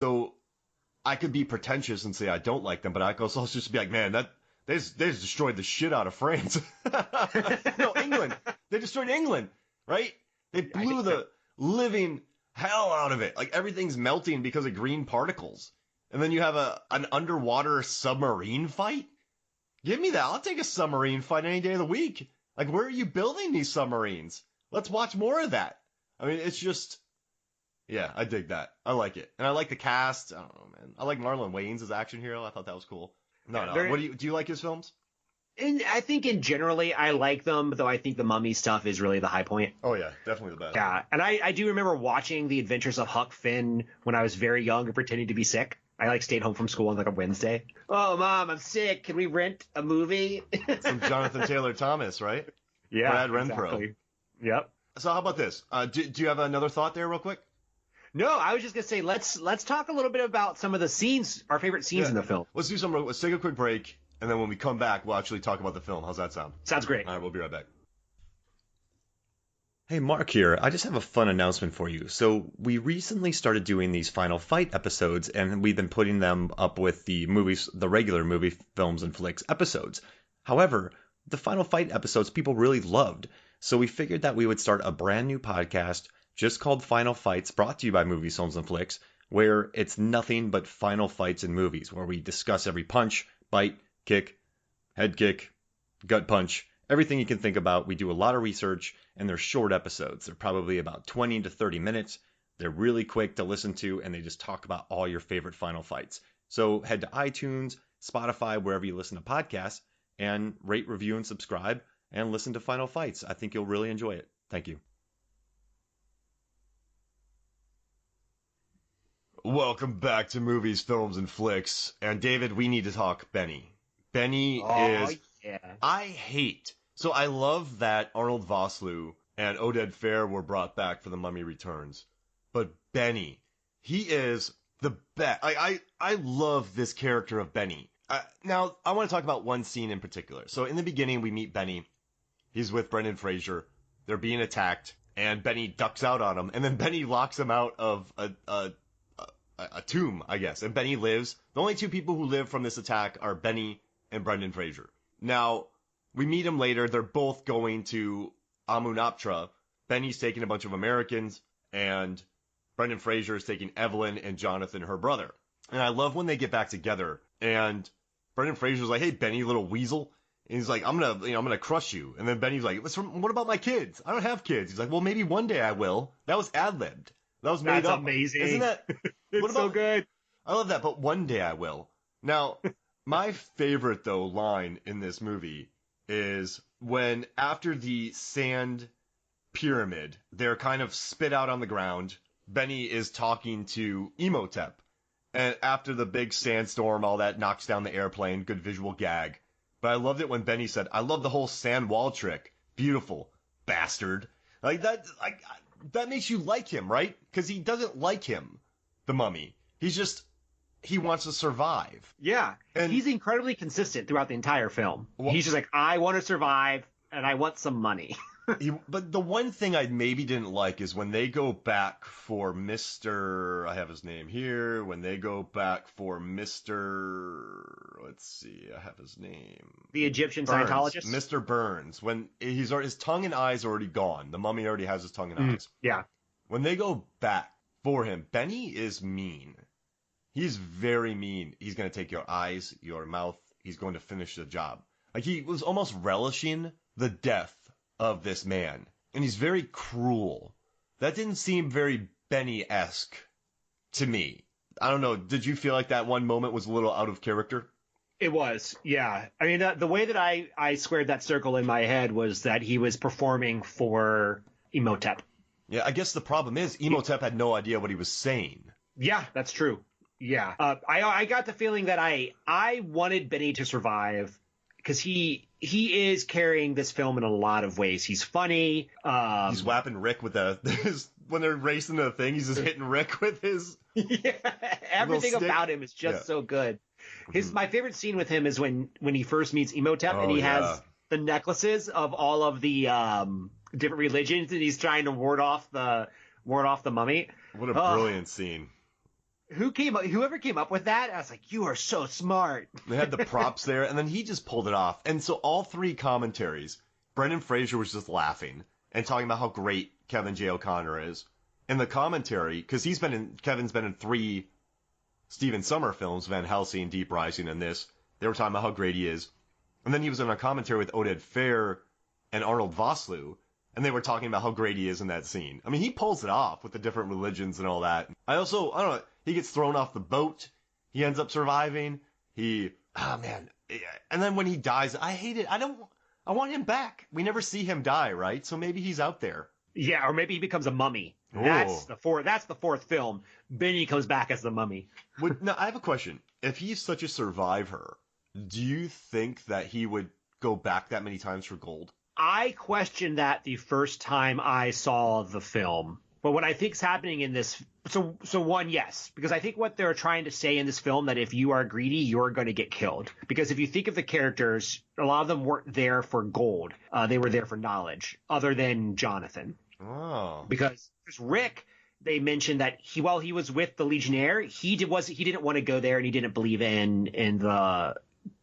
So I could be pretentious and say I don't like them, but I could also just be like, man, they just destroyed the shit out of France. No, England. They destroyed England, right? They blew the living hell out of it. Like everything's melting because of green particles. And then you have an underwater submarine fight? Give me that. I'll take a submarine fight any day of the week. Like, where are you building these submarines? Let's watch more of that. I mean, it's just, yeah, I dig that. I like it. And I like the cast. I don't know, man. I like Marlon Wayans as action hero. I thought that was cool. No. What do you like his films? And I think generally I like them, though I think the Mummy stuff is really the high point. Oh, yeah, definitely the best. Yeah, and I do remember watching The Adventures of Huck Finn when I was very young and pretending to be sick. I stayed home from school on a Wednesday. Oh, Mom, I'm sick. Can we rent a movie? From Jonathan Taylor Thomas, right? Yeah, Brad Renfro. Exactly. Yep. So how about this? Do you have another thought there real quick? No, I was just going to say, let's talk a little bit about some of the scenes, our favorite scenes in the film. Let's do something. Let's take a quick break, and then when we come back, we'll actually talk about the film. How's that sound? Sounds great. All right, we'll be right back. Hey, Mark here. I just have a fun announcement for you. So we recently started doing these Final Fight episodes, and we've been putting them up with the regular movie, films, and flicks episodes. However, the Final Fight episodes people really loved, so we figured that we would start a brand new podcast just called Final Fights, brought to you by Movies, Films, and Flicks, where it's nothing but final fights in movies, where we discuss every punch, bite, kick, head kick, gut punch, everything you can think about. We do a lot of research, and they're short episodes. They're probably about 20 to 30 minutes. They're really quick to listen to, and they just talk about all your favorite final fights. So head to iTunes, Spotify, wherever you listen to podcasts, and rate, review, and subscribe, and listen to Final Fights. I think you'll really enjoy it. Thank you. Welcome back to Movies, Films, and Flicks. And David, we need to talk Benny. Benny is... Yeah. So I love that Arnold Vosloo and Oded Fehr were brought back for The Mummy Returns. But Benny, he is the best. I love this character of Benny. Now, I want to talk about one scene in particular. So in the beginning, we meet Benny. He's with Brendan Fraser. They're being attacked, and Benny ducks out on him. And then Benny locks him out of a tomb, I guess. And Benny lives. The only two people who live from this attack are Benny and Brendan Fraser. Now, we meet them later. They're both going to Amunaptra. Benny's taking a bunch of Americans, and Brendan Fraser is taking Evelyn and Jonathan, her brother. And I love when they get back together, and Brendan Fraser's like, hey, Benny, little weasel. And he's like, I'm gonna crush you. And then Benny's like, what about my kids? I don't have kids. He's like, well, maybe one day I will. That was ad-libbed. That was made up. That's amazing. Isn't that? It's so good. I love that, but one day I will. Now, my favorite, though, line in this movie is when, after the sand pyramid, they're kind of spit out on the ground, Benny is talking to Imhotep. And after the big sandstorm, all that knocks down the airplane, good visual gag. But I loved it when Benny said, I love the whole sand wall trick. Beautiful, bastard. That makes you like him, right? Because he doesn't like him, the mummy. He wants to survive. Yeah, and he's incredibly consistent throughout the entire film. Well, he's just like, I want to survive, and I want some money. But the one thing I maybe didn't like is when they go back for Mr. I have his name here. When they go back for Mr. Let's see, I have his name. The Egyptian Burns. Scientologist? Mr. Burns. When his tongue and eyes are already gone. The mummy already has his tongue and eyes. Yeah. When they go back for him, Benny is mean. He's very mean. He's going to take your eyes, your mouth. He's going to finish the job. Like, he was almost relishing the death of this man. And he's very cruel. That didn't seem very Benny-esque to me. I don't know. Did you feel like that one moment was a little out of character? It was, yeah. I mean, the way that I squared that circle in my head was that he was performing for Imhotep. Yeah, I guess the problem is Imhotep had no idea what he was saying. Yeah, that's true. Yeah. I got the feeling that I wanted Benny to survive because he is carrying this film in a lot of ways. He's funny. He's whapping Rick with when they're racing the thing, he's just hitting Rick with his... Yeah, everything about him is just so good. My favorite scene with him is when he first meets Imhotep and he has the necklaces of all of the different religions and he's trying to ward off the mummy. What a brilliant scene. Whoever came up with that, I was like, you are so smart. They had the props there, and then he just pulled it off. And so all three commentaries, Brendan Fraser was just laughing and talking about how great Kevin J. O'Connor is. In the commentary, because Kevin's been in 3 Stephen Sommers films, Van Helsing, Deep Rising, and this. They were talking about how great he is. And then he was in a commentary with Oded Fehr and Arnold Vosloo, and they were talking about how great he is in that scene. I mean, he pulls it off with the different religions and all that. I don't know, he gets thrown off the boat. He ends up surviving. Man. And then when he dies, I hate it. I want him back. We never see him die, right? So maybe he's out there. Yeah, or maybe he becomes a mummy. Ooh. That's the fourth film. Benny comes back as the mummy. Now, I have a question. If he's such a survivor, do you think that he would go back that many times for gold? I questioned that the first time I saw the film. But what I think is happening in this, so one, yes, because I think what they're trying to say in this film, that if you are greedy, you're going to get killed. Because if you think of the characters, a lot of them weren't there for gold. They were there for knowledge, other than Jonathan. Oh. Because Rick, they mentioned that while he was with the Legionnaire, he didn't want to go there, and he didn't believe in the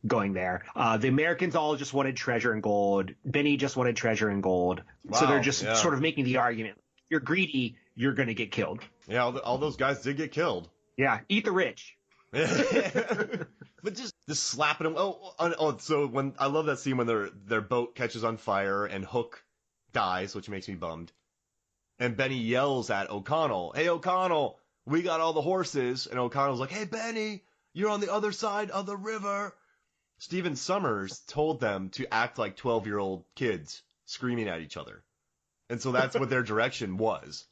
going there. The Americans all just wanted treasure and gold. Benny just wanted treasure and gold. Wow, so they're just sort of making the argument. If you're greedy, you're going to get killed. Yeah, all those guys did get killed. Yeah, eat the rich. But just slapping them. So when I love that scene when their boat catches on fire and Hook dies, which makes me bummed. And Benny yells at O'Connell, "Hey, O'Connell, we got all the horses." And O'Connell's like, "Hey, Benny, you're on the other side of the river." Stephen Sommers told them to act like 12-year-old kids screaming at each other. And so that's what their direction was.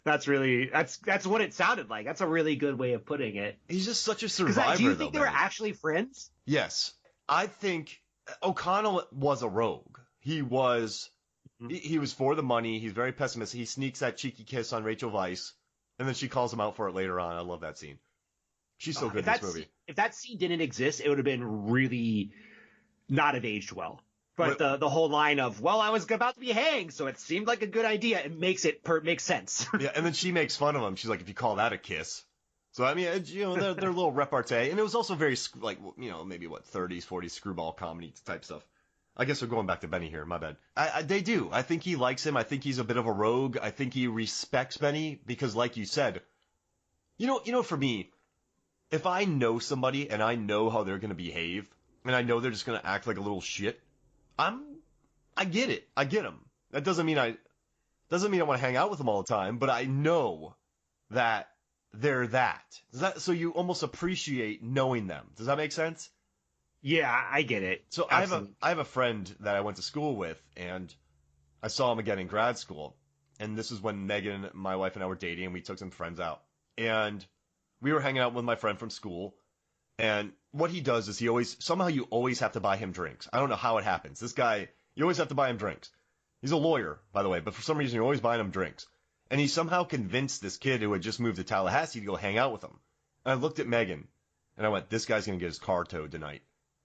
That's what it sounded like. That's a really good way of putting it. He's just such a survivor, do you think though, they were actually friends? Yes. I think O'Connell was a rogue. He was for the money. He's very pessimistic. He sneaks that cheeky kiss on Rachel Weisz, and then she calls him out for it later on. I love that scene. She's so good in this movie. If that scene didn't exist, it would have been really not have aged well. But the whole line of, well, I was about to be hanged, so it seemed like a good idea. It makes sense. Yeah, and then she makes fun of him. She's like, if you call that a kiss. So, I mean, they're a little repartee. And it was also very, maybe 30s, 40s screwball comedy type stuff. I guess we're going back to Benny here. My bad. They do. I think he likes him. I think he's a bit of a rogue. I think he respects Benny because, like you said, for me, if I know somebody and I know how they're going to behave and I know they're just going to act like a little shit, I get it. I get them. That doesn't mean I want to hang out with them all the time, but I know that they're that. So you almost appreciate knowing them. Does that make sense? Yeah, I get it. So I have a friend that I went to school with, and I saw him again in grad school. And this is when Megan, my wife, and I were dating, and we took some friends out. And we were hanging out with my friend from school. And what he does is you always have to buy him drinks. I don't know how it happens. This guy, you always have to buy him drinks. He's a lawyer, by the way, but for some reason you're always buying him drinks. And he somehow convinced this kid who had just moved to Tallahassee to go hang out with him. And I looked at Megan, and I went, this guy's going to get his car towed tonight.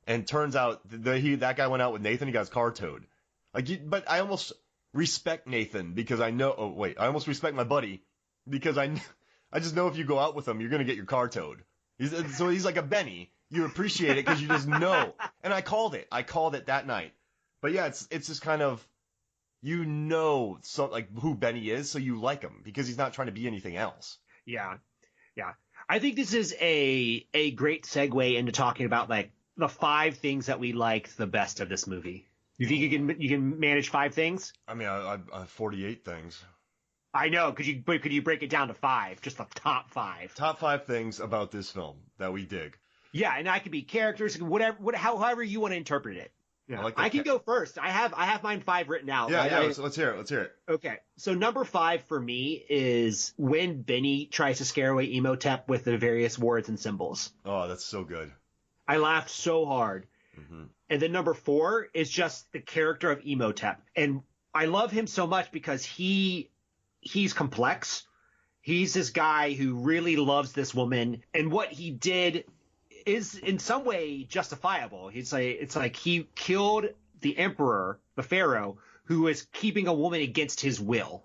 And turns out that guy went out with Nathan, he got his car towed. But I almost respect Nathan because I know, I almost respect my buddy because I just know if you go out with him, you're going to get your car towed. So he's like a Benny. You appreciate it because you just know. And I called it that night. But yeah, it's just kind of, who Benny is, so you like him because he's not trying to be anything else. Yeah. I think this is a great segue into talking about the 5 things that we liked the best of this movie. You think you can manage 5 things? I mean, I have 48 things. I know. Could you break it down to 5? Just the top 5. Top 5 things about this film that we dig. Yeah, and that could be characters, however you want to interpret it. Yeah. I can go first. I have mine 5 written out. Yeah. Let's hear it. Okay. So number 5 for me is when Benny tries to scare away Imhotep with the various words and symbols. Oh, that's so good. I laughed so hard. Mm-hmm. And then number 4 is just the character of Imhotep. And I love him so much because he's complex. He's this guy who really loves this woman. And what he did is in some way justifiable. It's like he killed the emperor, the pharaoh, who was keeping a woman against his will.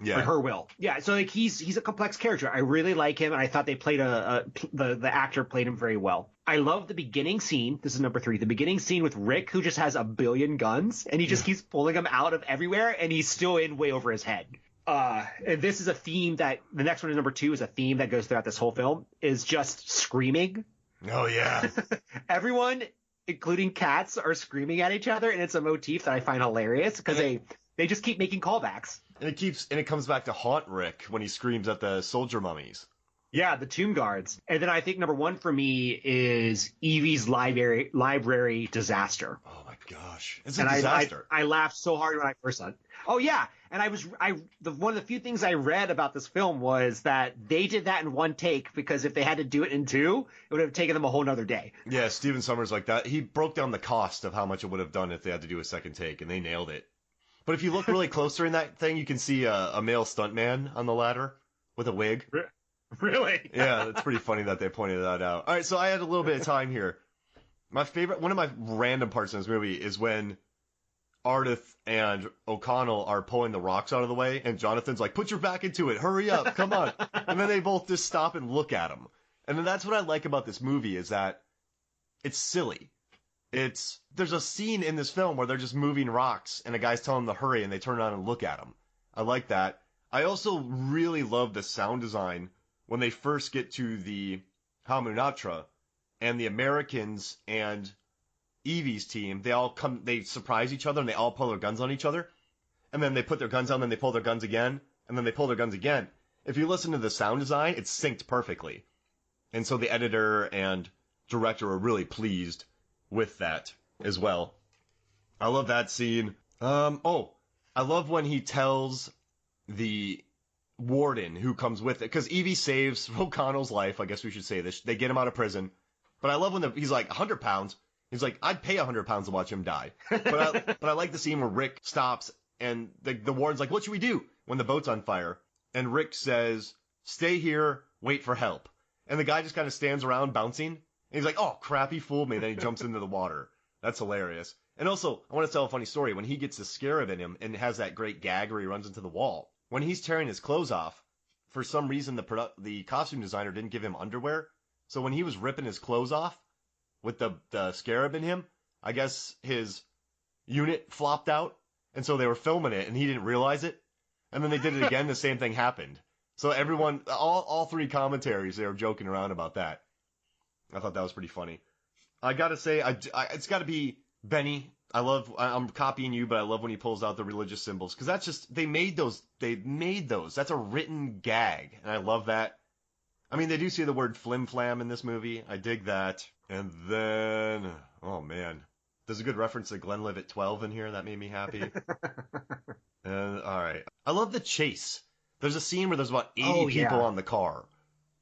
Yeah. Or her will. Yeah, so like he's a complex character. I really like him, and I thought they played the actor played him very well. I love the beginning scene. This is number 3. The beginning scene with Rick, who just has a billion guns, and he just keeps pulling them out of everywhere, and he's still in way over his head. And this is a theme that the next one is number 2 is a theme that goes throughout this whole film is just screaming. Oh yeah. Everyone, including cats, are screaming at each other, and it's a motif that I find hilarious because they just keep making callbacks. And it comes back to haunt Rick when he screams at the soldier mummies. Yeah, the tomb guards. And then I think number 1 for me is Evie's library disaster. Oh my gosh. It's a disaster. I laughed so hard when I first saw it. Oh yeah. And one of the few things I read about this film was that they did that in 1 take because if they had to do it in 2, it would have taken them a whole nother day. Yeah, Stephen Sommers like that. He broke down the cost of how much it would have done if they had to do a second take, and they nailed it. But if you look really close during that thing, you can see a male stuntman on the ladder with a wig. Really? Yeah, it's pretty funny that they pointed that out. All right, so I had a little bit of time here. One of my random parts in this movie is when Ardith and O'Connell are pulling the rocks out of the way, and Jonathan's like, "Put your back into it, hurry up, come on." And then they both just stop and look at him. And then that's what I like about this movie is that it's silly. There's a scene in this film where they're just moving rocks and a guy's telling them to hurry and they turn around and look at him. I like that. I also really love the sound design when they first get to the Hamunaptra and the Americans and Evie's team, they surprise each other and they all pull their guns on each other. And then they put their guns on, then they pull their guns again, and then they pull their guns again. If you listen to the sound design, it's synced perfectly. And so the editor and director were really pleased with that as well. I love that scene. I love when he tells the warden who comes with it, because Evie saves O'Connell's life. I guess we should say this. They get him out of prison. But I love when he's like, 100 pounds. He's like, I'd pay 100 pounds to watch him die. But I like the scene where Rick stops and the warden's like, what should we do when the boat's on fire? And Rick says, stay here, wait for help. And the guy just kind of stands around bouncing. And he's like, oh, crap, he fooled me. Then he jumps into the water. That's hilarious. And also, I want to tell a funny story. When he gets the scarab in him and has that great gag where he runs into the wall, when he's tearing his clothes off, for some reason the costume designer didn't give him underwear. So when he was ripping his clothes off with the scarab in him, I guess his unit flopped out. And so they were filming it and he didn't realize it. And then they did it again. The same thing happened. So everyone, all 3 commentaries, they were joking around about that. I thought that was pretty funny. I gotta say, it's gotta be Benny. I'm copying you, but I love when he pulls out the religious symbols. Because that's just, they made those. That's a written gag. And I love that. I mean, they do say the word flim flam in this movie. I dig that. And then, oh man, there's a good reference to Glenlivet 12 in here. That made me happy. And all right. I love the chase. There's a scene where there's about 80 people on the car.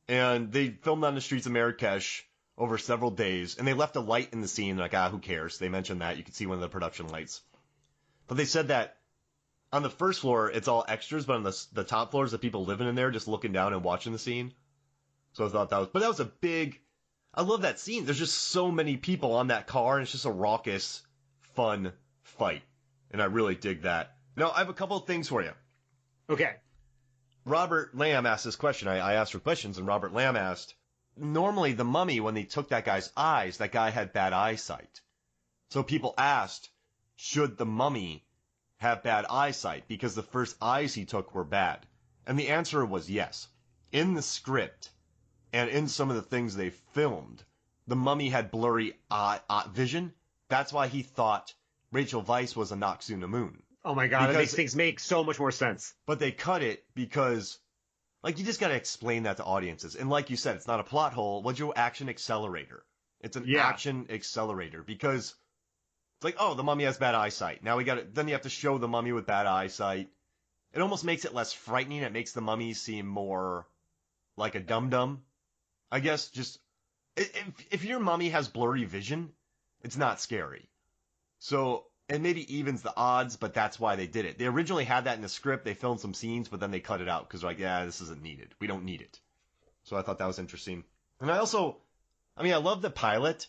And they filmed on the streets of Marrakesh over several days. And they left a light in the scene. Like, who cares? They mentioned that. You could see one of the production lights. But they said that on the first floor, it's all extras. But on the top floors, the people living in there just looking down and watching the that was a big, I love that scene. There's just so many people on that car, and it's just a raucous, fun fight. And I really dig that. Now, I have a couple of things for you. Okay. Robert Lamb asked this question. I asked for questions, and Robert Lamb asked, normally the mummy, when they took that guy's eyes, that guy had bad eyesight. So people asked, should the mummy have bad eyesight? Because the first eyes he took were bad. And the answer was yes. In the script, and in some of the things they filmed, the mummy had blurry vision. That's why he thought Rachel Weisz was a Noxunamun. Oh my god, that makes things make so much more sense. But they cut it because, like, you just got to explain that to audiences. And like you said, it's not a plot hole. What's your action accelerator? It's an action accelerator because it's like, oh, the mummy has bad eyesight. Now then you have to show the mummy with bad eyesight. It almost makes it less frightening. It makes the mummy seem more like a dum-dum. I guess just, if your mummy has blurry vision, it's not scary. So, it maybe evens the odds, but that's why they did it. They originally had that in the script. They filmed some scenes, but then they cut it out because they're like, yeah, this isn't needed. We don't need it. So I thought that was interesting. And I love the pilot,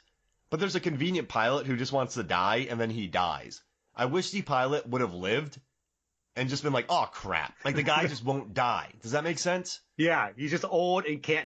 but there's a convenient pilot who just wants to die, and then he dies. I wish the pilot would have lived and just been like, oh crap. Like the guy just won't die. Does that make sense? Yeah, he's just old and can't